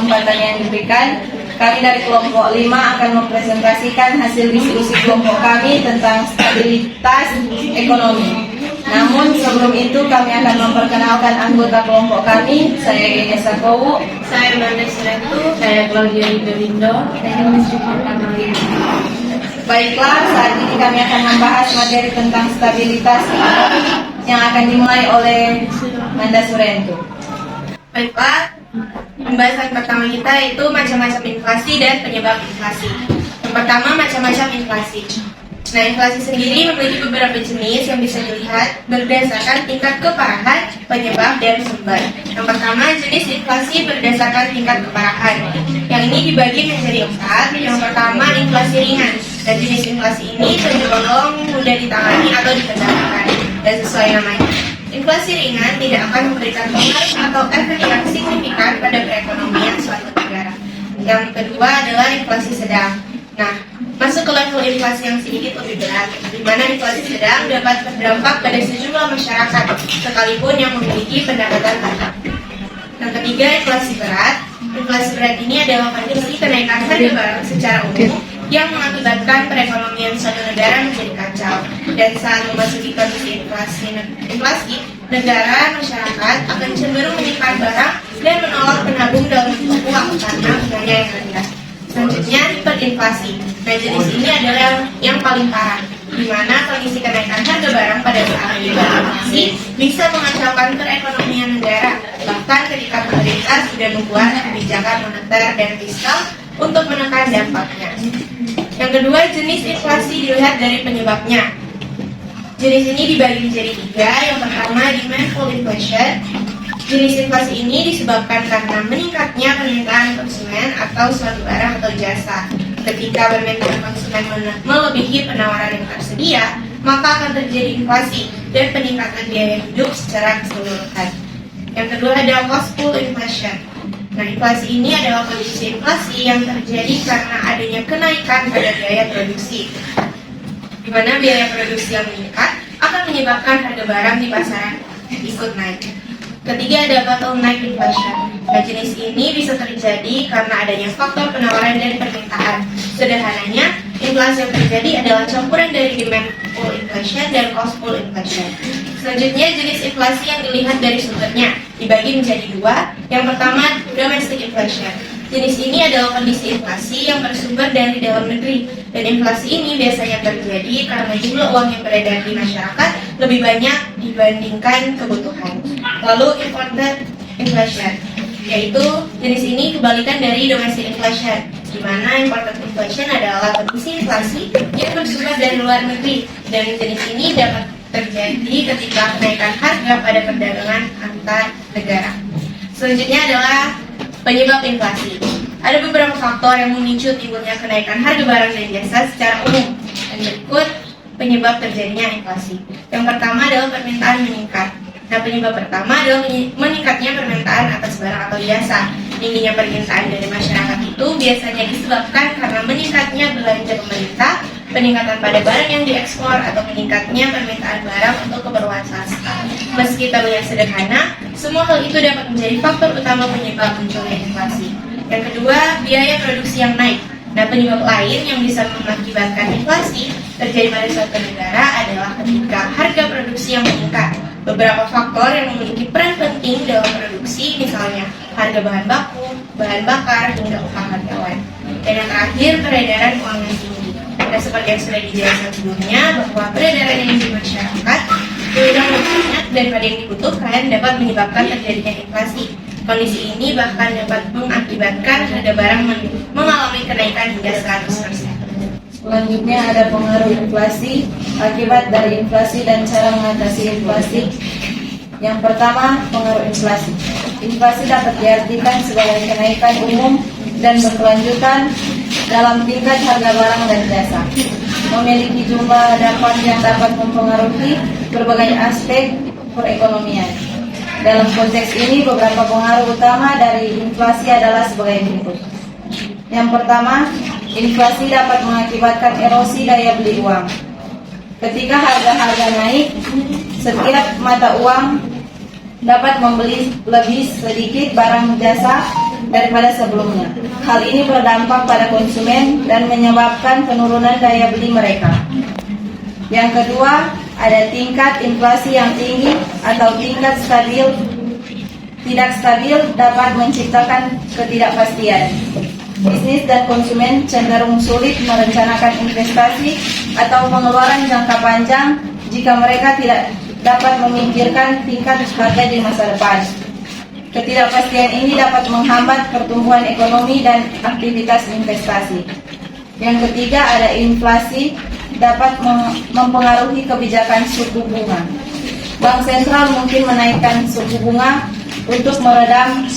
kesempatan yang diberikan. Kami dari kelompok 5 akan mempresentasikan hasil diskusi kelompok kami tentang stabilitas ekonomi. Namun sebelum itu kami akan memperkenalkan anggota kelompok kami. Saya Genya Sakowu, Saya Amanda Surentu, saya Claudia Indolindo, saya Musyifa Kamalin. Baiklah, saat ini kami akan membahas materi tentang stabilitas ekonomi yang akan dimulai oleh Amanda Surentu. Baiklah, pembahasan pertama kita yaitu macam-macam inflasi dan penyebab inflasi. Yang pertama, macam-macam inflasi. Nah, inflasi sendiri memiliki beberapa jenis yang bisa dilihat berdasarkan tingkat keparahan, penyebab, dan sumber. Yang pertama, jenis inflasi berdasarkan tingkat keparahan. Yang ini dibagi menjadi 4. Yang pertama, inflasi ringan. Dan jenis inflasi ini cenderung mudah ditangani atau dikendalikan. Dan sesuai namanya, inflasi ringan tidak akan memberikan pengaruh atau efek yang signifikan pada perekonomian suatu negara. Yang kedua adalah inflasi sedang. Nah, masuk ke level inflasi yang sedikit lebih berat, di mana inflasi sedang dapat berdampak pada sejumlah masyarakat, sekalipun yang memiliki pendapatan tetap. Yang ketiga, inflasi berat. Inflasi berat ini adalah kondisi kenaikan harga barang secara umum yang mengakibatkan perekonomian suatu negara menjadi kacau. Dan saat memasuki kondisi inflasi, negara masyarakat akan cenderung menyimpan barang dan menolak menabung dalam bentuk uang karena bunganya yang rendah. Selanjutnya, hiperinflasi. Nah, jenis ini adalah yang paling parah, di mana kondisi kenaikan harga barang pada saat hiperinflasi bisa mengacaukan perekonomian negara, bahkan ketika pemerintah sudah membuat kebijakan moneter dan fiskal untuk menekan dampaknya. Yang kedua, jenis inflasi dilihat dari penyebabnya. Jenis ini dibagi menjadi 3. Yang pertama, demand pull inflation. Jenis inflasi ini disebabkan karena meningkatnya permintaan konsumen atau suatu barang atau jasa. Ketika permintaan konsumen melebihi penawaran yang tersedia, maka akan terjadi inflasi dan peningkatan biaya hidup secara keseluruhan. Yang kedua ada cost pull inflation. Nah, inflasi ini adalah kondisi inflasi yang terjadi karena adanya kenaikan pada biaya produksi, di mana biaya produksi yang meningkat akan menyebabkan harga barang di pasaran ikut naik. Ketiga ada bottleneck inflation. Nah, jenis ini bisa terjadi karena adanya faktor penawaran dan permintaan. Sederhananya, inflasi yang terjadi adalah campuran dari demand pull inflation dan cost pull inflation. Selanjutnya, jenis inflasi yang dilihat dari sumbernya dibagi menjadi 2. Yang pertama, domestic inflation. Jenis ini adalah kondisi inflasi yang bersumber dari dalam negeri, dan inflasi ini biasanya terjadi karena jumlah uang yang beredar di masyarakat lebih banyak dibandingkan kebutuhan. Lalu imported inflation, yaitu jenis ini kebalikan dari domestic inflation, di mana imported inflation adalah kondisi inflasi yang bersumber dari luar negeri, dan jenis ini dapat terjadi ketika kenaikan harga pada perdagangan antar negara. Selanjutnya adalah penyebab inflasi. Ada beberapa faktor yang memicu timbulnya kenaikan harga barang dan jasa secara umum. Dan berikut penyebab terjadinya inflasi. Yang pertama adalah permintaan meningkat. Nah, penyebab pertama adalah meningkatnya permintaan atas barang atau jasa. Tingginya permintaan dari masyarakat itu biasanya disebabkan karena meningkatnya belanja pemerintah, peningkatan pada barang yang diekspor, atau meningkatnya permintaan barang untuk keperluan swasta. Meski terlihat sederhana, semua hal itu dapat menjadi faktor utama penyebab munculnya inflasi. Yang kedua, biaya produksi yang naik. Nah, penyebab lain yang bisa mengakibatkan inflasi terjadi pada suatu negara adalah ketika harga produksi yang meningkat. Beberapa faktor yang memiliki peran penting dalam produksi, misalnya harga bahan baku, bahan bakar, hingga upah karyawan. Dan yang terakhir, peredaran uang yang tinggi. Nah, seperti yang sudah dijelaskan sebelumnya, bahwa peredaran yang di masyarakat lebih banyak daripada yang dibutuhkan dapat menyebabkan terjadinya inflasi. Kondisi ini bahkan dapat mengakibatkan harga barang mengalami kenaikan hingga 100%. Selanjutnya ada pengaruh inflasi, akibat dari inflasi dan cara mengatasi inflasi. Yang pertama, pengaruh inflasi. Inflasi dapat diartikan sebagai kenaikan umum dan berkelanjutan dalam tingkat harga barang dan jasa. Memiliki jumlah dampak yang dapat mempengaruhi berbagai aspek perekonomian. Dalam konteks ini, beberapa pengaruh utama dari inflasi adalah sebagai berikut. Yang pertama, inflasi dapat mengakibatkan erosi daya beli uang. Ketika harga-harga naik, setiap mata uang dapat membeli lebih sedikit barang jasa daripada sebelumnya. Hal ini berdampak pada konsumen dan menyebabkan penurunan daya beli mereka. Yang kedua, ada tingkat inflasi yang tinggi atau tingkat tidak stabil dapat menciptakan ketidakpastian. Bisnis dan konsumen cenderung sulit merencanakan investasi atau pengeluaran jangka panjang jika mereka tidak dapat memikirkan tingkat harga di masa depan. Ketidakpastian ini dapat menghambat pertumbuhan ekonomi dan aktivitas investasi. Yang ketiga, ada inflasi dapat mempengaruhi kebijakan suku bunga. Bank sentral mungkin menaikkan suku bunga untuk meredam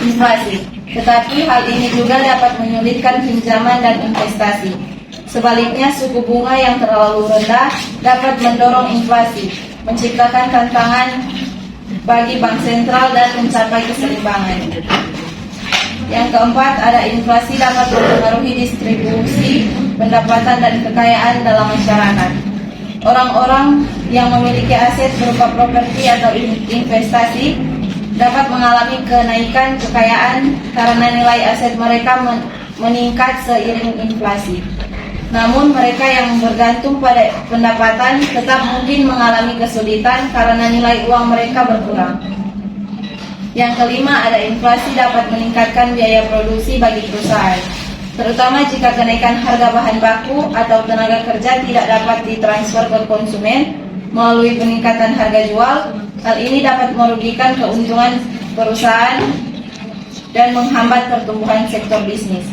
inflasi, tetapi hal ini juga dapat menyulitkan pinjaman dan investasi. Sebaliknya, suku bunga yang terlalu rendah dapat mendorong inflasi, menciptakan tantangan bagi bank sentral dan mencapai keseimbangan. Yang keempat, ada inflasi dapat mempengaruhi distribusi pendapatan dan kekayaan dalam masyarakat. Orang-orang yang memiliki aset berupa properti atau investasi dapat mengalami kenaikan kekayaan karena nilai aset mereka meningkat seiring inflasi. Namun mereka yang bergantung pada pendapatan tetap mungkin mengalami kesulitan karena nilai uang mereka berkurang. Yang kelima, ada inflasi dapat meningkatkan biaya produksi bagi perusahaan, terutama jika kenaikan harga bahan baku atau tenaga kerja tidak dapat ditransfer ke konsumen melalui peningkatan harga jual. Hal ini dapat merugikan keuntungan perusahaan dan menghambat pertumbuhan sektor bisnis.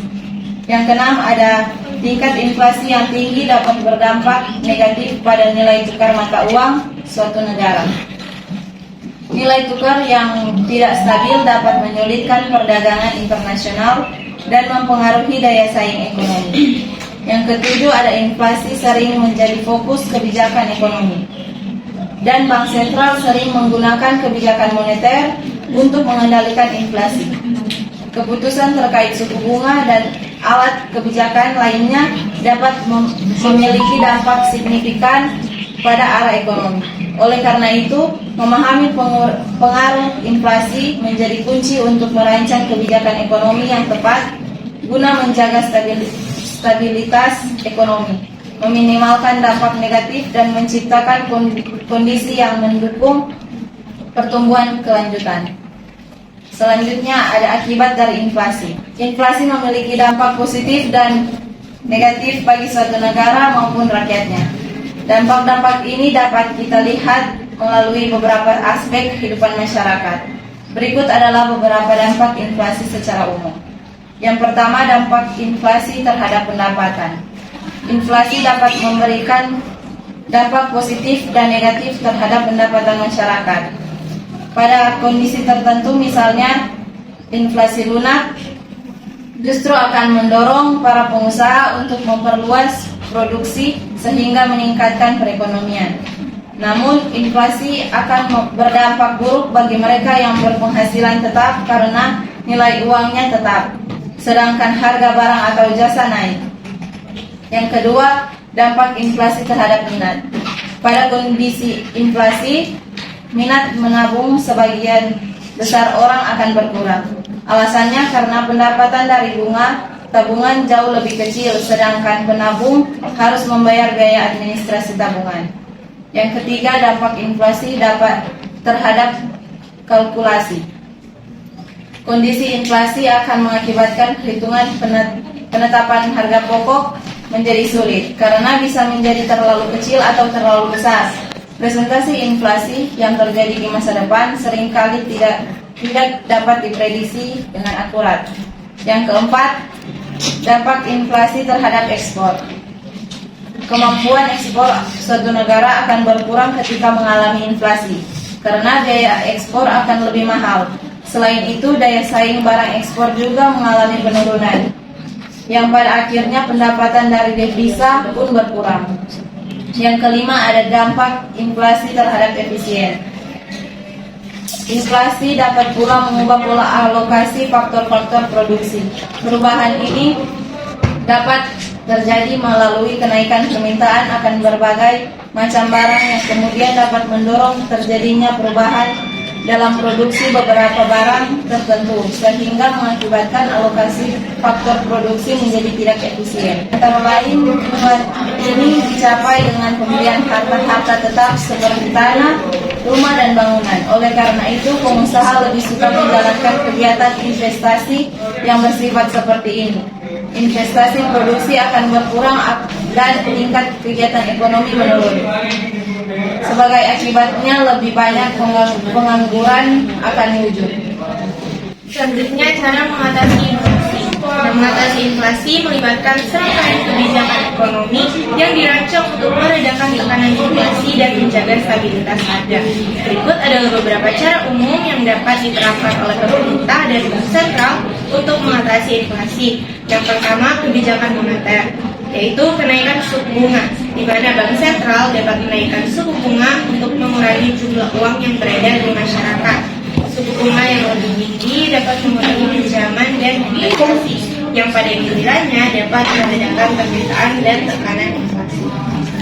Yang keenam, ada tingkat inflasi yang tinggi dapat berdampak negatif pada nilai tukar mata uang suatu negara. Nilai tukar yang tidak stabil dapat menyulitkan perdagangan internasional dan mempengaruhi daya saing ekonomi. Yang ketujuh, ada inflasi sering menjadi fokus kebijakan ekonomi, dan bank sentral sering menggunakan kebijakan moneter untuk mengendalikan inflasi. Keputusan terkait suku bunga dan alat kebijakan lainnya dapat memiliki dampak signifikan pada arah ekonomi. Oleh karena itu, memahami pengaruh inflasi menjadi kunci untuk merancang kebijakan ekonomi yang tepat guna menjaga stabilitas ekonomi, meminimalkan dampak negatif, dan menciptakan kondisi yang mendukung pertumbuhan kelanjutan. Selanjutnya, ada akibat dari inflasi. Inflasi memiliki dampak positif dan negatif bagi suatu negara maupun rakyatnya. Dampak-dampak ini dapat kita lihat melalui beberapa aspek kehidupan masyarakat. Berikut adalah beberapa dampak inflasi secara umum. Yang pertama, dampak inflasi terhadap pendapatan. Inflasi dapat memberikan dampak positif dan negatif terhadap pendapatan masyarakat. Pada kondisi tertentu, misalnya inflasi lunak, justru akan mendorong para pengusaha untuk memperluas produksi sehingga meningkatkan perekonomian. Namun, inflasi akan berdampak buruk bagi mereka yang berpenghasilan tetap karena nilai uangnya tetap, sedangkan harga barang atau jasa naik. Yang kedua, dampak inflasi terhadap minat. Pada kondisi inflasi, minat menabung sebagian besar orang akan berkurang. Alasannya karena pendapatan dari bunga tabungan jauh lebih kecil, sedangkan penabung harus membayar biaya administrasi tabungan. Yang ketiga, dampak inflasi dapat terhadap kalkulasi. Kondisi inflasi akan mengakibatkan perhitungan penetapan harga pokok menjadi sulit karena bisa menjadi terlalu kecil atau terlalu besar. Presentasi inflasi yang terjadi di masa depan seringkali tidak dapat diprediksi dengan akurat. Yang keempat, dampak inflasi terhadap ekspor. Kemampuan ekspor suatu negara akan berkurang ketika mengalami inflasi, karena biaya ekspor akan lebih mahal. Selain itu, daya saing barang ekspor juga mengalami penurunan, yang pada akhirnya pendapatan dari devisa pun berkurang. Yang kelima, ada dampak inflasi terhadap efisien. Inflasi dapat pula mengubah pola alokasi faktor-faktor produksi. Perubahan ini dapat terjadi melalui kenaikan permintaan akan berbagai macam barang yang kemudian dapat mendorong terjadinya perubahan dalam produksi beberapa barang tertentu sehingga mengakibatkan alokasi faktor produksi menjadi tidak efisien. Antara lain, tujuan ini dicapai dengan pembelian harta-harta tetap seperti tanah, rumah, dan bangunan. Oleh karena itu, pengusaha lebih suka menjalankan kegiatan investasi yang bersifat seperti ini. Investasi produksi akan berkurang dan tingkat kegiatan ekonomi menurun. Sebagai akibatnya, lebih banyak pengangguran akan wujud. Selanjutnya, cara mengatasi inflasi. Mengatasi inflasi melibatkan serangkaian kebijakan ekonomi yang dirancang untuk meredakan tekanan inflasi dan menjaga stabilitas harga. Berikut adalah beberapa cara umum yang dapat diterapkan oleh pemerintah dan bank sentral untuk mengatasi inflasi. Yang pertama, kebijakan moneter, yaitu kenaikan suku bunga, di mana bank sentral dapat menaikkan suku bunga untuk mengurangi jumlah uang yang beredar di masyarakat. Suku bunga yang lebih tinggi dapat mengurangi pinjaman dan inflasi, yang pada gilirannya dapat meredakan permintaan dan tekanan inflasi.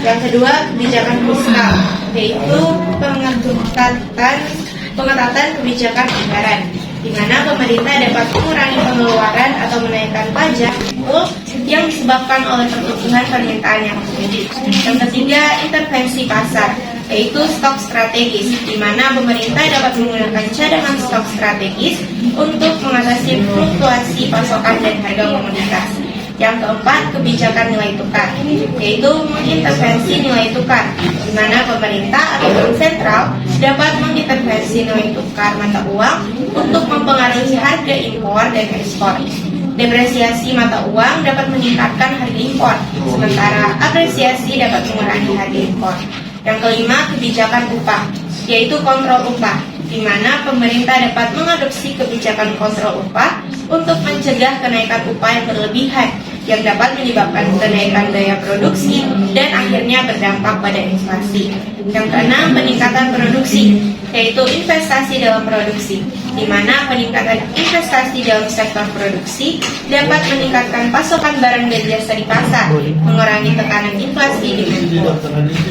Yang kedua, kebijakan fiskal, yaitu pengetatan kebijakan anggaran, di mana pemerintah dapat mengurangi pengeluaran atau menaikkan pajak yang disebabkan oleh pertumbuhan permintaan yang tinggi. Yang ketiga, intervensi pasar, yaitu stok strategis, di mana pemerintah dapat menggunakan cadangan stok strategis untuk mengatasi fluktuasi pasokan dan harga komoditas. Yang keempat, kebijakan nilai tukar, yaitu mengintervensi nilai tukar, di mana pemerintah atau bank sentral dapat mengintervensi nilai tukar mata uang untuk mempengaruhi harga impor dan ekspor. Depresiasi mata uang dapat meningkatkan harga impor, sementara apresiasi dapat mengurangi harga impor. Yang kelima, kebijakan upah, yaitu kontrol upah, di mana pemerintah dapat mengadopsi kebijakan kontrol upah untuk mencegah kenaikan upah yang berlebihan yang dapat menyebabkan kenaikan daya produksi dan akhirnya berdampak pada inflasi. Yang keenam, peningkatan produksi, yaitu investasi dalam produksi, di mana peningkatan investasi dalam sektor produksi dapat meningkatkan pasokan barang dan jasa di pasar, mengurangi tekanan inflasi di impor.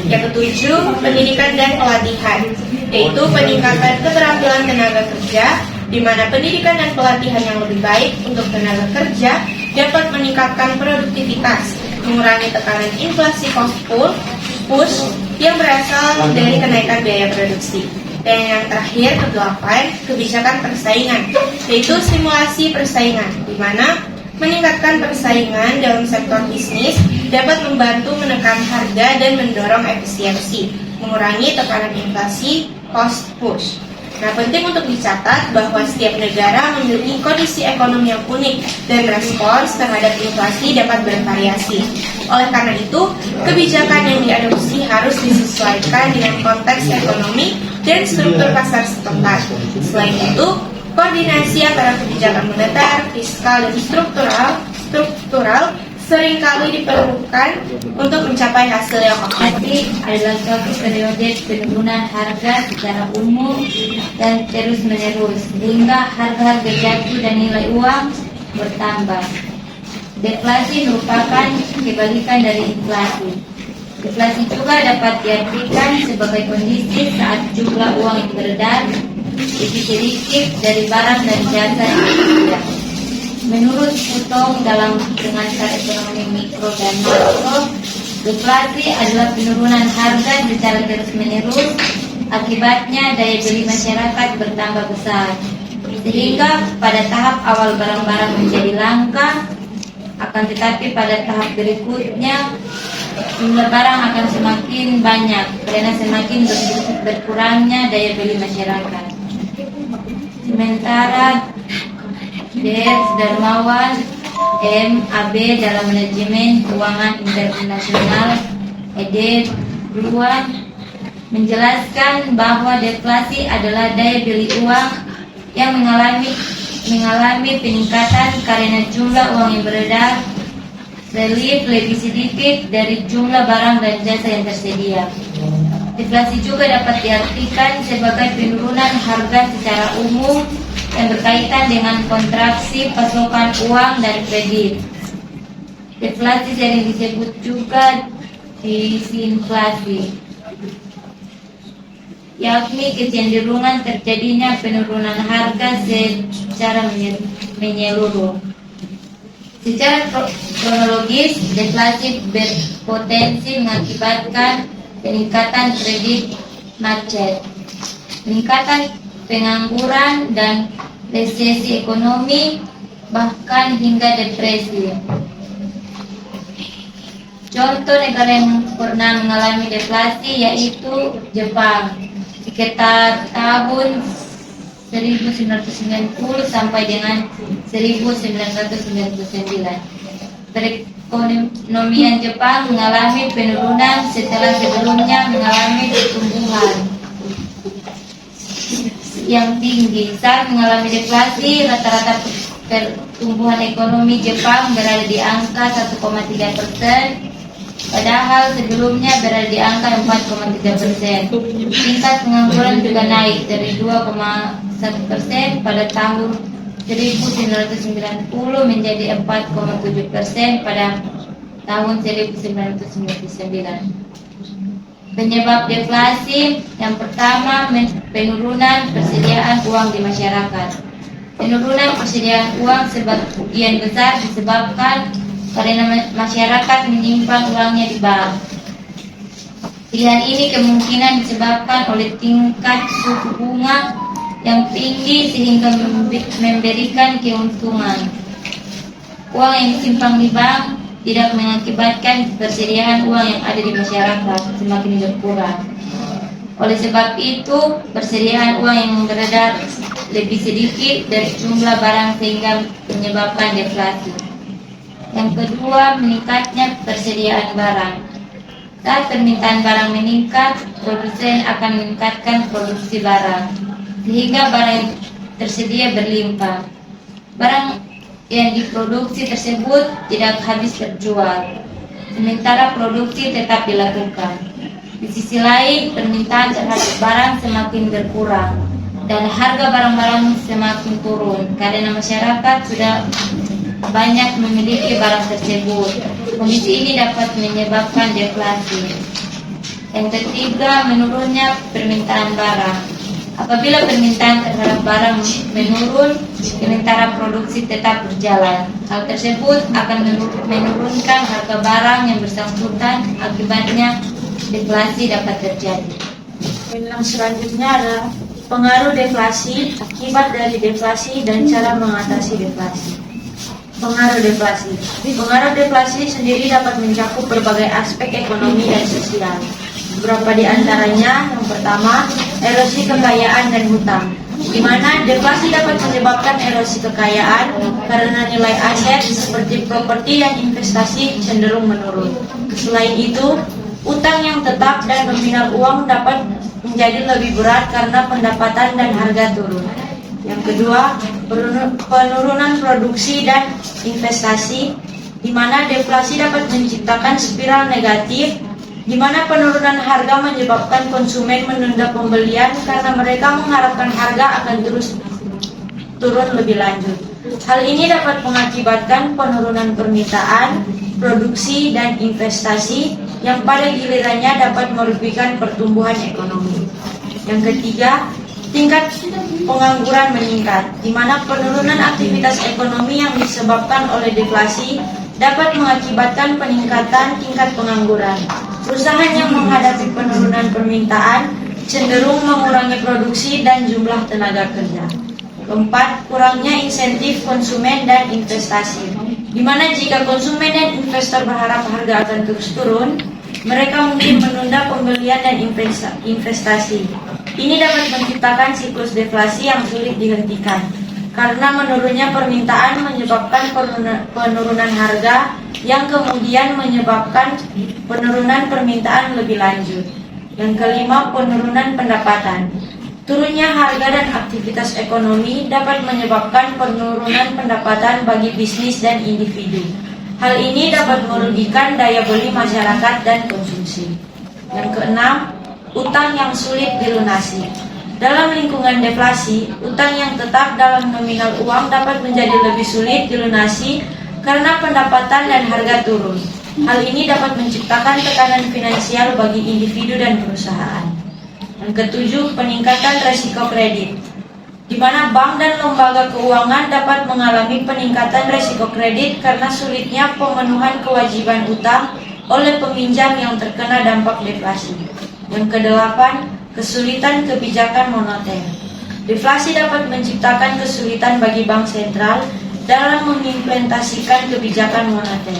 Yang ketujuh, pendidikan dan pelatihan, yaitu peningkatan keterampilan tenaga kerja, di mana pendidikan dan pelatihan yang lebih baik untuk tenaga kerja dapat meningkatkan produktivitas, mengurangi tekanan inflasi cost push yang berasal dari kenaikan biaya produksi. Dan yang terakhir, kedelapan, kebijakan persaingan, yaitu stimulasi persaingan, di mana meningkatkan persaingan dalam sektor bisnis dapat membantu menekan harga dan mendorong efisiensi, mengurangi tekanan inflasi cost push. Nah, penting untuk dicatat bahwa setiap negara memiliki kondisi ekonomi yang unik dan respons terhadap inflasi dapat bervariasi. Oleh karena itu, kebijakan yang diadopsi harus disesuaikan dengan konteks ekonomi dan struktur pasar setempat. Selain itu, koordinasi antara kebijakan moneter, fiskal, dan struktural seringkali diperlukan untuk mencapai hasil yang optimal. Adalah suatu periode penurunan harga secara umum dan terus menerus sehingga harga-harga jatuh dan nilai uang bertambah. Deflasi merupakan kebalikan dari inflasi. Deflasi juga dapat diartikan sebagai kondisi saat jumlah uang yang beredar lebih sedikit dari barang dan jasa yang ada. Menurut Putong dalam hitungan ekonomi mikro dan makro, deflasi adalah penurunan harga secara terus-menerus. Akibatnya daya beli masyarakat bertambah besar, sehingga pada tahap awal barang-barang menjadi langka, akan tetapi pada tahap berikutnya jumlah barang akan semakin banyak karena semakin berkurangnya daya beli masyarakat. Sementara Des Darmawan MAB dalam manajemen keuangan internasional ED Bluan menjelaskan bahwa deflasi adalah daya beli uang yang mengalami peningkatan karena jumlah uang yang beredar lebih sedikit dari jumlah barang dan jasa yang tersedia. Deflasi juga dapat diartikan sebagai penurunan harga secara umum yang berkaitan dengan kontraksi pasokan uang dan kredit. Deflasi sering disebut juga disinflasi. yakni kecenderungan terjadinya penurunan harga secara menyeluruh. Secara kronologis, deflasi berpotensi mengakibatkan peningkatan kredit macet, peningkatan pengangguran dan resesi ekonomi, bahkan hingga depresi. Contoh negara yang pernah mengalami deflasi yaitu Jepang sekitar tahun 1990 sampai dengan 1999. Perekonomian Jepang mengalami penurunan setelah sebelumnya mengalami pertumbuhan yang tinggi. Saat mengalami deflasi, rata-rata pertumbuhan ekonomi Jepang berada di angka 1,3%, padahal sebelumnya berada di angka 4,3%. Tingkat pengangguran juga naik dari 2,1% pada tahun 1990 menjadi 4,7% pada tahun 1999. Penyebab deflasi yang pertama, penurunan persediaan uang di masyarakat. Penurunan persediaan uang sebagian besar disebabkan karena masyarakat menyimpan uangnya di bank. Pilihan ini kemungkinan disebabkan oleh tingkat suku bunga yang tinggi sehingga memberikan keuntungan. Uang yang disimpan di bank tidak mengakibatkan persediaan uang yang ada di masyarakat semakin berkurang. Oleh sebab itu, persediaan uang yang beredar lebih sedikit dari jumlah barang sehingga menyebabkan deflasi. Yang kedua, meningkatnya persediaan barang. Saat permintaan barang meningkat, produsen akan meningkatkan produksi barang, sehingga barang yang tersedia berlimpah. Barang yang diproduksi tersebut tidak habis terjual, sementara produksi tetap dilakukan. Di sisi lain, permintaan terhadap barang semakin berkurang dan harga barang-barang semakin turun karena masyarakat sudah banyak memiliki barang tersebut. Kondisi ini dapat menyebabkan deflasi. Yang ketiga, menurunnya permintaan barang. Apabila permintaan terhadap barang menurun, sementara produksi tetap berjalan, hal tersebut akan menurunkan harga barang yang bersangkutan. Akibatnya deflasi dapat terjadi. Yang selanjutnya adalah pengaruh deflasi, akibat dari deflasi, dan cara mengatasi deflasi. Pengaruh deflasi. Pengaruh deflasi sendiri dapat mencakup berbagai aspek ekonomi dan sosial. Beberapa di antaranya, yang pertama, erosi kekayaan dan hutang, di mana deflasi dapat menyebabkan erosi kekayaan karena nilai aset seperti properti dan investasi cenderung menurun. Selain itu, utang yang tetap dan nominal uang dapat menjadi lebih berat karena pendapatan dan harga turun. Yang kedua, penurunan produksi dan investasi, di mana deflasi dapat menciptakan spiral negatif, di mana penurunan harga menyebabkan konsumen menunda pembelian karena mereka mengharapkan harga akan terus turun lebih lanjut. Hal ini dapat mengakibatkan penurunan permintaan, produksi, dan investasi yang pada gilirannya dapat merugikan pertumbuhan ekonomi. Yang ketiga, tingkat pengangguran meningkat, di mana penurunan aktivitas ekonomi yang disebabkan oleh deflasi dapat mengakibatkan peningkatan tingkat pengangguran. Perusahaan yang menghadapi penurunan permintaan cenderung mengurangi produksi dan jumlah tenaga kerja. Keempat, kurangnya insentif konsumen dan investasi, di mana jika konsumen dan investor berharap harga akan terus turun, mereka mungkin menunda pembelian dan investasi. Ini dapat menciptakan siklus deflasi yang sulit dihentikan, karena menurunnya permintaan menyebabkan penurunan harga yang kemudian menyebabkan penurunan permintaan lebih lanjut. Yang kelima, penurunan pendapatan. Turunnya harga dan aktivitas ekonomi dapat menyebabkan penurunan pendapatan bagi bisnis dan individu. Hal ini dapat merugikan daya beli masyarakat dan konsumsi. Yang keenam, utang yang sulit dilunasi. Dalam lingkungan deflasi, utang yang tetap dalam nominal uang dapat menjadi lebih sulit dilunasi karena pendapatan dan harga turun. Hal ini dapat menciptakan tekanan finansial bagi individu dan perusahaan. Yang ketujuh, peningkatan resiko kredit, di mana bank dan lembaga keuangan dapat mengalami peningkatan resiko kredit karena sulitnya pemenuhan kewajiban utang oleh peminjam yang terkena dampak deflasi. Yang kedelapan, kesulitan kebijakan moneter. Deflasi dapat menciptakan kesulitan bagi bank sentral dalam mengimplementasikan kebijakan moneter.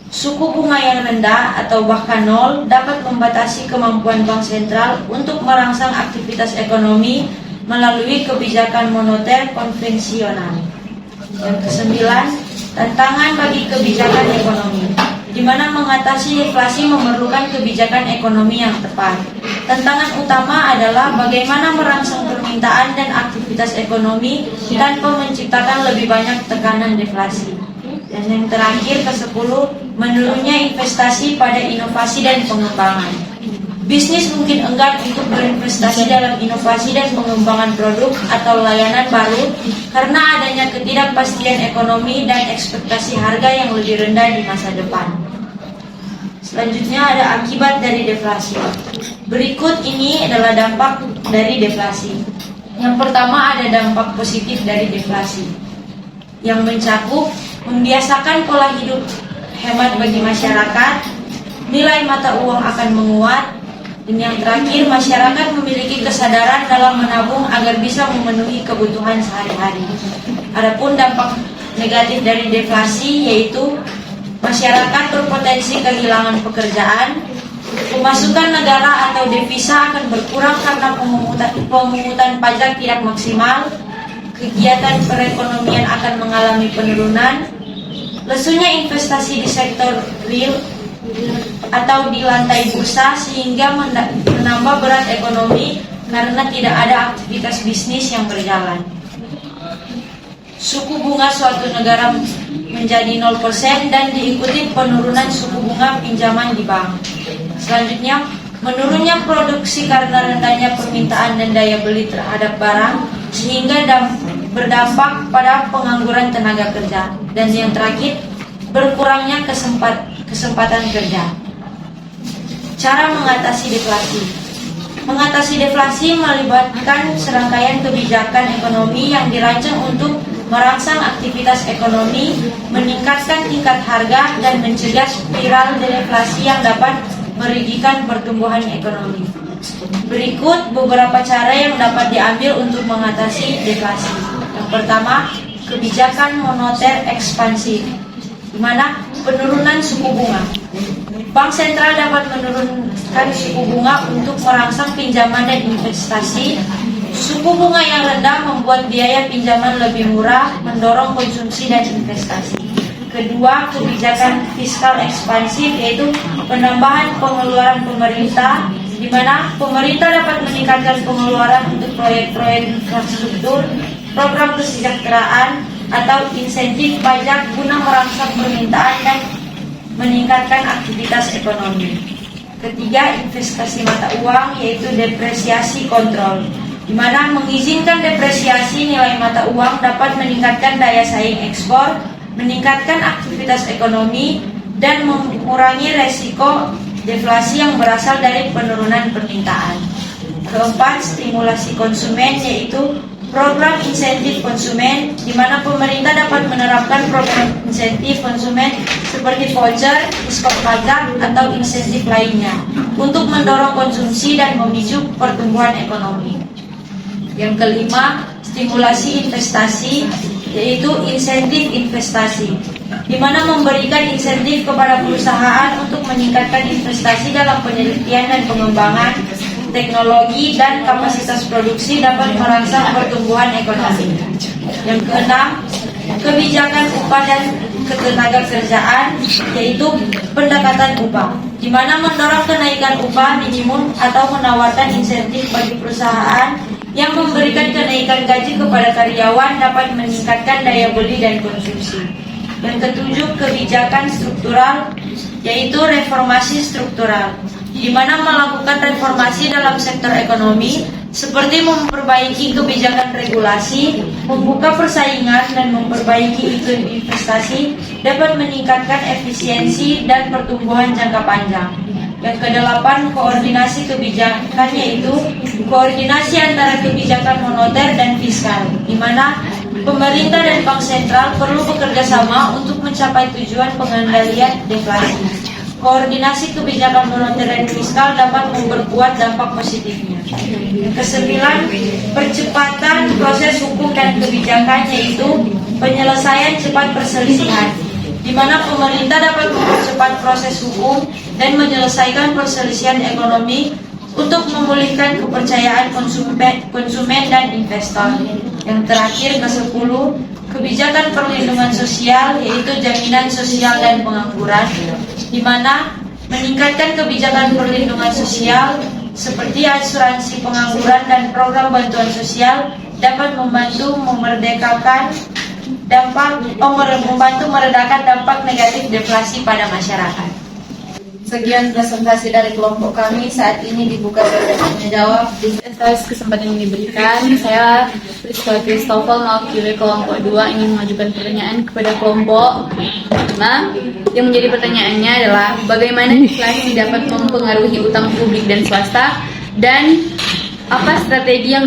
Suku bunga yang rendah atau bahkan nol dapat membatasi kemampuan bank sentral untuk merangsang aktivitas ekonomi melalui kebijakan moneter konvensional. Yang kesembilan, tantangan bagi kebijakan ekonomi, di mana mengatasi inflasi memerlukan kebijakan ekonomi yang tepat. Tantangan utama adalah bagaimana merangsang permintaan dan aktivitas ekonomi tanpa menciptakan lebih banyak tekanan deflasi. Dan yang terakhir, ke-10, menurunnya investasi pada inovasi dan pengembangan. Bisnis mungkin enggan untuk berinvestasi dalam inovasi dan pengembangan produk atau layanan baru karena adanya ketidakpastian ekonomi dan ekspektasi harga yang lebih rendah di masa depan. Selanjutnya ada akibat dari deflasi. Berikut ini adalah dampak dari deflasi. Yang pertama ada dampak positif dari deflasi, yang mencakup membiasakan pola hidup hemat bagi masyarakat, nilai mata uang akan menguat, dan yang terakhir masyarakat memiliki kesadaran dalam menabung agar bisa memenuhi kebutuhan sehari-hari. Adapun dampak negatif dari deflasi yaitu masyarakat berpotensi kehilangan pekerjaan, pemasukan negara atau devisa akan berkurang karena pemungutan pajak tidak maksimal, kegiatan perekonomian akan mengalami penurunan, lesunya investasi di sektor real atau di lantai bursa sehingga menambah berat ekonomi karena tidak ada aktivitas bisnis yang berjalan. Suku bunga suatu negara menjadi 0% dan diikuti penurunan suku bunga pinjaman di bank. Selanjutnya, menurunnya produksi karena rendahnya permintaan dan daya beli terhadap barang sehingga berdampak pada pengangguran tenaga kerja. Dan yang terakhir, berkurangnya kesempatan kerja. Cara mengatasi deflasi. Mengatasi deflasi melibatkan serangkaian kebijakan ekonomi yang dirancang untuk merangsang aktivitas ekonomi, meningkatkan tingkat harga, dan mencegah spiral deflasi yang dapat merugikan pertumbuhan ekonomi. Berikut beberapa cara yang dapat diambil untuk mengatasi deflasi. Yang pertama, kebijakan moneter ekspansif, di mana penurunan suku bunga. Bank sentral dapat menurunkan suku bunga untuk merangsang pinjaman dan investasi. Suku bunga yang rendah membuat biaya pinjaman lebih murah, mendorong konsumsi dan investasi. Kedua, kebijakan fiskal ekspansif, yaitu penambahan pengeluaran pemerintah, di mana pemerintah dapat meningkatkan pengeluaran untuk proyek-proyek infrastruktur, program kesejahteraan, atau insentif pajak guna merangsang permintaan dan meningkatkan aktivitas ekonomi. Ketiga, investasi mata uang, yaitu depresiasi kontrol, di mana mengizinkan depresiasi nilai mata uang dapat meningkatkan daya saing ekspor, meningkatkan aktivitas ekonomi, dan mengurangi resiko deflasi yang berasal dari penurunan permintaan. Keempat, stimulasi konsumen, yaitu program insentif konsumen, di mana pemerintah dapat menerapkan program insentif konsumen seperti voucher, diskon pajak, atau insentif lainnya untuk mendorong konsumsi dan memicu pertumbuhan ekonomi. Yang kelima, stimulasi investasi, yaitu insentif investasi, di mana memberikan insentif kepada perusahaan untuk meningkatkan investasi dalam penelitian dan pengembangan teknologi dan kapasitas produksi dapat merangsang pertumbuhan ekonomi. Yang keenam, kebijakan upah dan ketenagakerjaan, yaitu pendekatan upah, di mana mendorong kenaikan upah minimum atau menawarkan insentif bagi perusahaan yang memberikan kenaikan gaji kepada karyawan dapat meningkatkan daya beli dan konsumsi. Yang ketujuh, kebijakan struktural, yaitu reformasi struktural, di mana melakukan reformasi dalam sektor ekonomi seperti memperbaiki kebijakan regulasi, membuka persaingan, dan memperbaiki iklim investasi dapat meningkatkan efisiensi dan pertumbuhan jangka panjang. Yang kedelapan, koordinasi kebijakan, yaitu koordinasi antara kebijakan moneter dan fiskal, di mana pemerintah dan bank sentral perlu bekerja sama untuk mencapai tujuan pengendalian deflasi. Koordinasi kebijakan moneter dan fiskal dapat memperkuat dampak positifnya. Yang kesembilan, percepatan proses hukum dan kebijakan, yaitu penyelesaian cepat perselisihan, di mana pemerintah dapat mempercepat proses hukum dan menyelesaikan perselisihan ekonomi untuk memulihkan kepercayaan konsumen dan investor. Yang terakhir, ke-10, kebijakan perlindungan sosial, yaitu jaminan sosial dan pengangguran, di mana meningkatkan kebijakan perlindungan sosial seperti asuransi pengangguran dan program bantuan sosial dapat membantu meredakan dampak negatif deflasi pada masyarakat. Sekian presentasi dari kelompok kami. Saat ini dibuka tanya jawab. Atas kesempatan yang diberikan, saya Prisca Christopher mewakili kelompok 2 ingin mengajukan pertanyaan kepada kelompok 5. Yang menjadi pertanyaannya adalah bagaimana inflasi dapat mempengaruhi utang publik dan swasta, dan apa strategi yang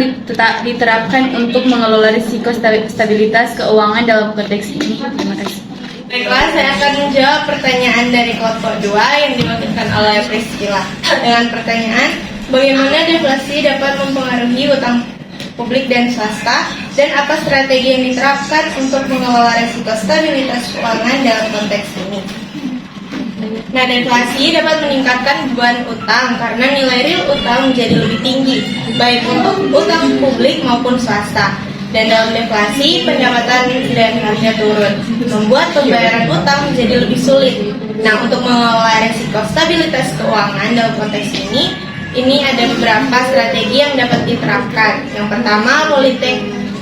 diterapkan untuk mengelola risiko stabilitas keuangan dalam konteks ini? Terima kasih. Baiklah, saya akan menjawab pertanyaan dari kelompok 2 yang diwakilkan oleh Priscilla. Dengan pertanyaan, bagaimana deflasi dapat mempengaruhi utang publik dan swasta, dan apa strategi yang diterapkan untuk mengelola risiko stabilitas keuangan dalam konteks ini? Nah, deflasi dapat meningkatkan beban utang karena nilai real utang menjadi lebih tinggi, baik untuk utang publik maupun swasta. Dan dalam deflasi, pendapatan dan harga turun, membuat pembayaran utang menjadi lebih sulit. Nah, untuk mengelola risiko stabilitas keuangan dalam konteks ini ada beberapa strategi yang dapat diterapkan. Yang pertama,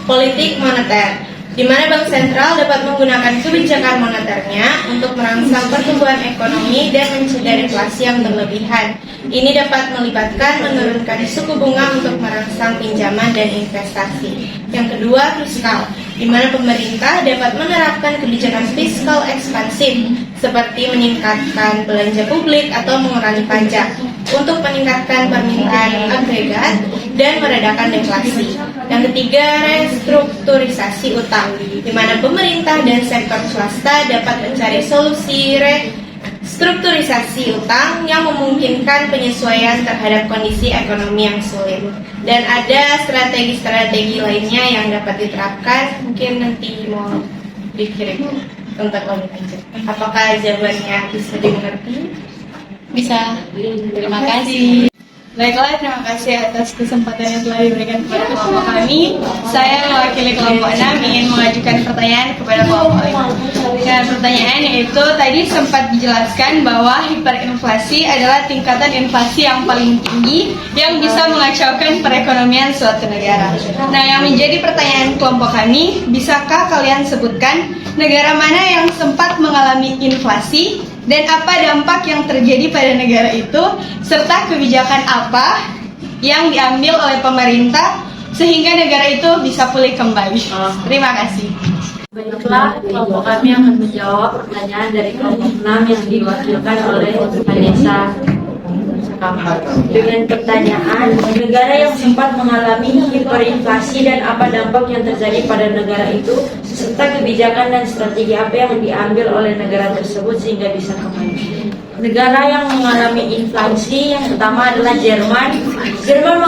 politik moneter, di mana bank sentral dapat menggunakan kebijakan moneternya untuk merangsang pertumbuhan ekonomi dan mencegah inflasi yang berlebihan. Ini dapat melibatkan menurunkan suku bunga untuk merangsang pinjaman dan investasi. Yang kedua, fiskal, di mana pemerintah dapat menerapkan kebijakan fiskal ekspansif seperti meningkatkan belanja publik atau mengurangi pajak untuk meningkatkan permintaan agregat dan meredakan deflasi. Yang ketiga, restrukturisasi utang, di mana pemerintah dan sektor swasta dapat mencari solusi restrukturisasi utang yang memungkinkan penyesuaian terhadap kondisi ekonomi yang sulit. Dan ada strategi-strategi lainnya yang dapat diterapkan, mungkin nanti mau dikirim untuk lebih lanjut. Apakah jawabannya bisa dimengerti? Bisa. Terima kasih. Baiklah, terima kasih atas kesempatan yang telah diberikan kepada kelompok kami. Saya mewakili kelompok 6 ingin mengajukan pertanyaan kepada kelompok 5. Dan pertanyaan yaitu tadi sempat dijelaskan bahwa hiperinflasi adalah tingkatan inflasi yang paling tinggi yang bisa mengacaukan perekonomian suatu negara. Nah, yang menjadi pertanyaan kelompok kami, bisakah kalian sebutkan negara mana yang sempat mengalami inflasi dan apa dampak yang terjadi pada negara itu, serta kebijakan apa yang diambil oleh pemerintah sehingga negara itu bisa pulih kembali. Terima kasih. Baiklah, kelompok kami akan menjawab pertanyaan dari kelompok 6 yang diwakilkan oleh Vanessa dengan pertanyaan, negara yang sempat mengalami hiperinflasi dan apa dampak yang terjadi pada negara itu, serta kebijakan dan strategi apa yang diambil oleh negara tersebut sehingga bisa kembali. Negara yang mengalami inflasi yang pertama adalah Jerman. Jerman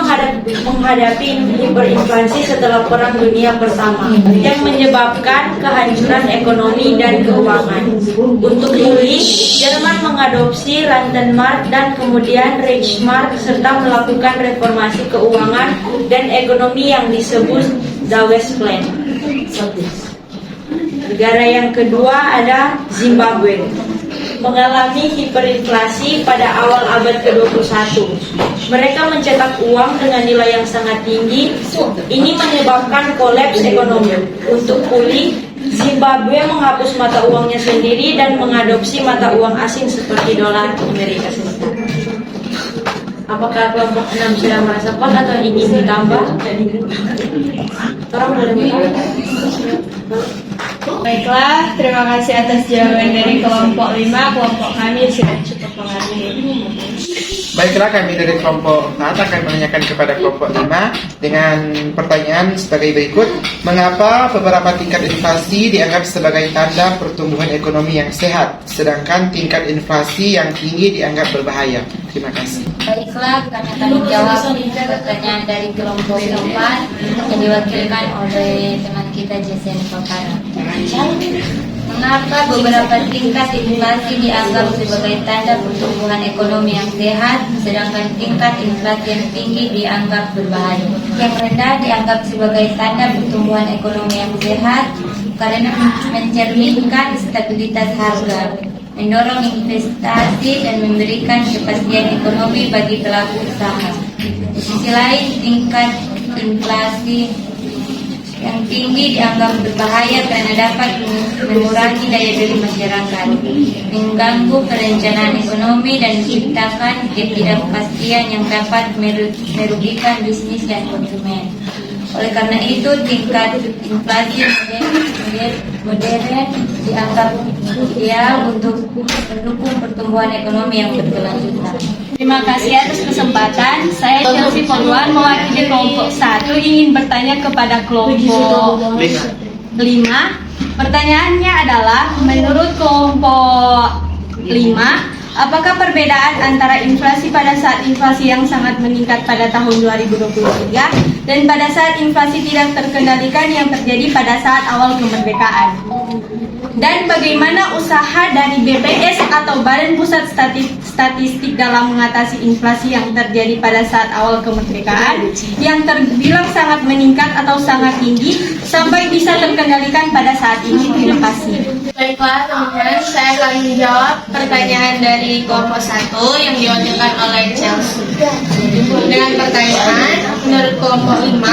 menghadapi hiperinflasi setelah Perang Dunia Pertama yang menyebabkan kehancuran ekonomi dan keuangan. Untuk pulih, Jerman mengadopsi Landenmark dan kemudian Reichsmark serta melakukan reformasi keuangan dan ekonomi yang disebut The Westplan. Negara yang kedua ada Zimbabwe, mengalami hiperinflasi pada awal abad ke-21. Mereka mencetak uang dengan nilai yang sangat tinggi. Ini menyebabkan kolaps ekonomi. Untuk pulih, Zimbabwe menghapus mata uangnya sendiri dan mengadopsi mata uang asing seperti dolar Amerika Serikat. Apakah kelompok 6 sudah merasa kuat atau ingin ditambah? Orang boleh menjawab. Baiklah, terima kasih atas jawaban dari kelompok 5. Kelompok kami sudah cukup mengerti. Baiklah, kami dari kelompok 4 akan menanyakan kepada kelompok 5 dengan pertanyaan sebagai berikut. Mengapa beberapa tingkat inflasi dianggap sebagai tanda pertumbuhan ekonomi yang sehat, sedangkan tingkat inflasi yang tinggi dianggap berbahaya? Terima kasih. Baiklah, kami akan menjawab pertanyaan dari kelompok 4 yang diwakilkan oleh teman kita Jason Fakara. Mengapa beberapa tingkat inflasi dianggap sebagai tanda pertumbuhan ekonomi yang sehat, sedangkan tingkat inflasi yang tinggi dianggap berbahaya? Yang rendah dianggap sebagai tanda pertumbuhan ekonomi yang sehat karena mencerminkan stabilitas harga, mendorong investasi dan memberikan kepastian ekonomi bagi pelaku usaha. Di sisi lain, tingkat inflasi yang tinggi dianggap berbahaya karena dapat mengurangi daya beli masyarakat, mengganggu perencanaan ekonomi dan menciptakan ketidakpastian yang dapat merugikan bisnis dan konsumen. Oleh karena itu, tingkat inflasi modern dianggap ideal untuk mendukung pertumbuhan ekonomi yang berkelanjutan. Terima kasih atas kesempatan. Saya Chelsea Poluan mewakili kelompok 1 ingin bertanya kepada kelompok 5. Pertanyaannya adalah, menurut kelompok 5, apakah perbedaan antara inflasi pada saat inflasi yang sangat meningkat pada tahun 2023 dan pada saat inflasi tidak terkendalikan yang terjadi pada saat awal kemerdekaan? Dan bagaimana usaha dari BPS atau Badan Pusat Statistik dalam mengatasi inflasi yang terjadi pada saat awal kemerdekaan yang terbilang sangat meningkat atau sangat tinggi sampai bisa terkendalikan pada saat ini? Terima kasih. Baiklah teman-teman, saya akan menjawab pertanyaan dari kelompok 1 yang diwakilkan oleh Chelsea. Dengan pertanyaan, menurut kelompok 5,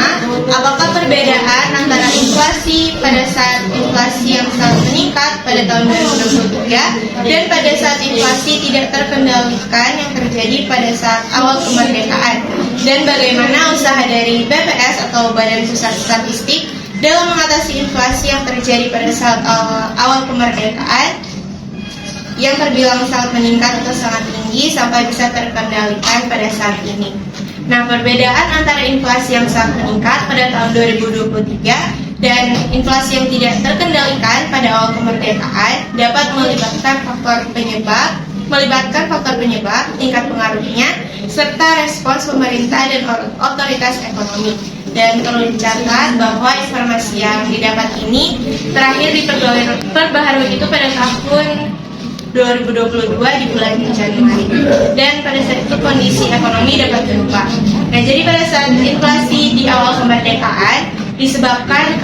apakah perbedaan antara inflasi pada saat inflasi yang sangat meningkat pada tahun 2023 dan pada saat inflasi tidak terkendalikan yang terjadi pada saat awal kemerdekaan, dan bagaimana usaha dari BPS atau Badan Pusat Statistik dalam mengatasi inflasi yang terjadi pada saat awal kemerdekaan yang terbilang sangat meningkat atau sangat tinggi sampai bisa terkendalikan pada saat ini. Nah, perbedaan antara inflasi yang sangat meningkat pada tahun 2023 dan inflasi yang tidak terkendalikan pada awal kemerdekaan dapat melibatkan faktor penyebab, tingkat pengaruhnya, serta respons pemerintah dan otoritas ekonomi. Dan perlu dicatat bahwa informasi yang didapat ini terakhir diperbaharui itu pada tahun 2022 di bulan Januari, dan pada saat itu kondisi ekonomi dapat berubah. Nah, jadi pada saat inflasi di awal kemerdekaan disebabkan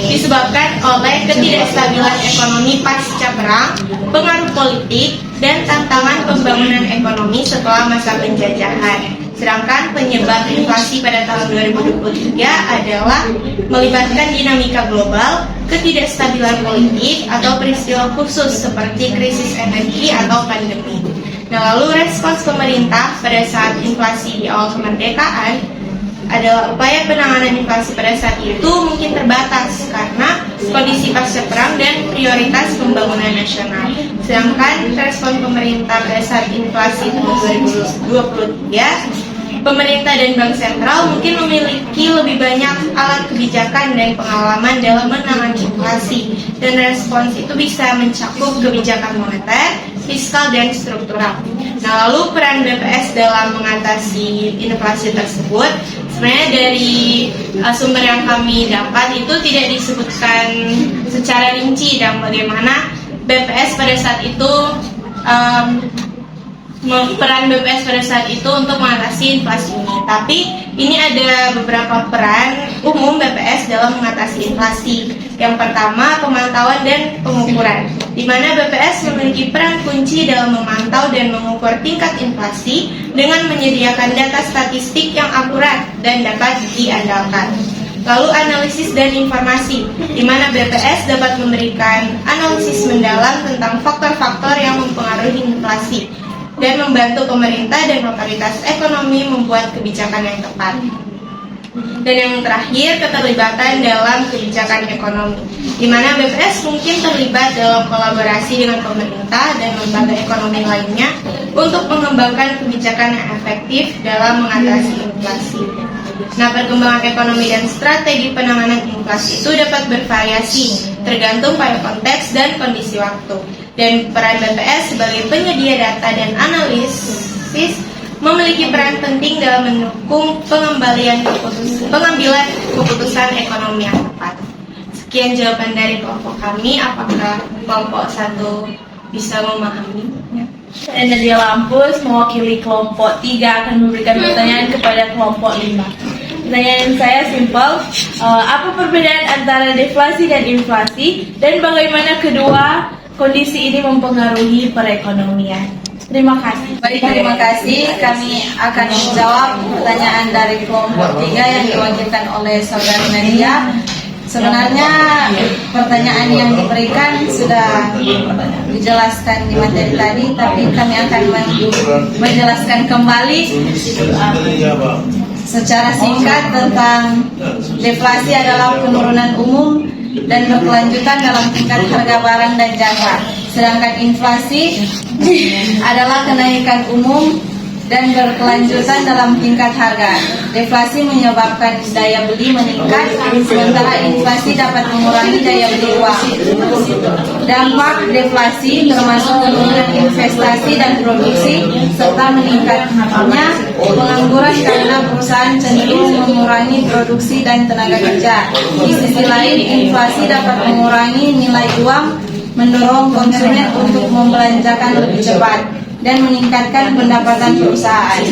disebabkan oleh ketidakstabilan ekonomi pasca perang, pengaruh politik, dan tantangan pembangunan ekonomi setelah masa penjajahan. Sedangkan penyebab inflasi pada tahun 2023 adalah melibatkan dinamika global, ketidakstabilan politik, atau peristiwa khusus seperti krisis energi atau pandemi. Nah, lalu respons pemerintah pada saat inflasi di awal kemerdekaan adalah upaya penanganan inflasi pada saat itu mungkin terbatas karena kondisi pasca perang dan prioritas pembangunan nasional. Sedangkan respon pemerintah pada saat inflasi tahun 2023, pemerintah dan bank sentral mungkin memiliki lebih banyak alat kebijakan dan pengalaman dalam menangani inflasi, dan respons itu bisa mencakup kebijakan moneter, fiskal, dan struktural. Nah, lalu peran BPS dalam mengatasi inflasi tersebut, sebenarnya dari sumber yang kami dapat itu tidak disebutkan secara rinci dan bagaimana BPS pada saat itu peran BPS pada saat itu untuk mengatasi inflasi ini. Tapi ini ada beberapa peran umum BPS dalam mengatasi inflasi. Yang pertama, pemantauan dan pengukuran, di mana BPS memiliki peran kunci dalam memantau dan mengukur tingkat inflasi dengan menyediakan data statistik yang akurat dan dapat diandalkan. Lalu analisis dan informasi, di mana BPS dapat memberikan analisis mendalam tentang faktor-faktor yang mempengaruhi inflasi. dan membantu pemerintah dan otoritas ekonomi membuat kebijakan yang tepat. Dan yang terakhir, keterlibatan dalam kebijakan ekonomi, di mana BPS mungkin terlibat dalam kolaborasi dengan pemerintah dan lembaga ekonomi lainnya untuk mengembangkan kebijakan yang efektif dalam mengatasi inflasi. Nah, perkembangan ekonomi dan strategi penanganan inflasi itu dapat bervariasi tergantung pada konteks dan kondisi waktu. Dan peran BPS sebagai penyedia data dan analisis memiliki peran penting dalam mendukung pengambilan keputusan ekonomi yang tepat. Sekian jawaban dari kelompok kami. Apakah kelompok 1 bisa memahami? Saya Nadia Lampus, mewakili kelompok 3 akan memberikan pertanyaan kepada kelompok 5. Pertanyaan saya simpel, apa perbedaan antara deflasi dan inflasi dan bagaimana kedua kondisi ini mempengaruhi perekonomian? Terima kasih. Baik, terima kasih. Kami akan menjawab pertanyaan dari kelompok 3 yang diwakilkan oleh Saudara Nadia. Sebenarnya pertanyaan yang diberikan sudah dijelaskan di materi tadi, tapi kami akan menjelaskan kembali secara singkat tentang deflasi adalah penurunan umum dan berkelanjutan dalam tingkat harga barang dan jasa. Sedangkan inflasi adalah kenaikan umum dan berkelanjutan dalam tingkat harga. Deflasi menyebabkan daya beli meningkat, sementara inflasi dapat mengurangi daya beli uang. Dampak deflasi termasuk penurunan investasi dan produksi serta meningkatnya pengangguran karena perusahaan cenderung mengurangi produksi dan tenaga kerja. Di sisi lain, inflasi dapat mengurangi nilai uang, mendorong konsumen untuk membelanjakan lebih cepat dan meningkatkan pendapatan perusahaan.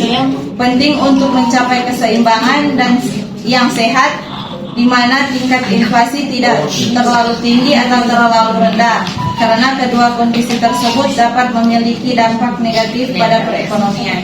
Penting untuk mencapai keseimbangan dan yang sehat, di mana tingkat inflasi tidak terlalu tinggi atau terlalu rendah, karena kedua kondisi tersebut dapat memiliki dampak negatif pada perekonomian.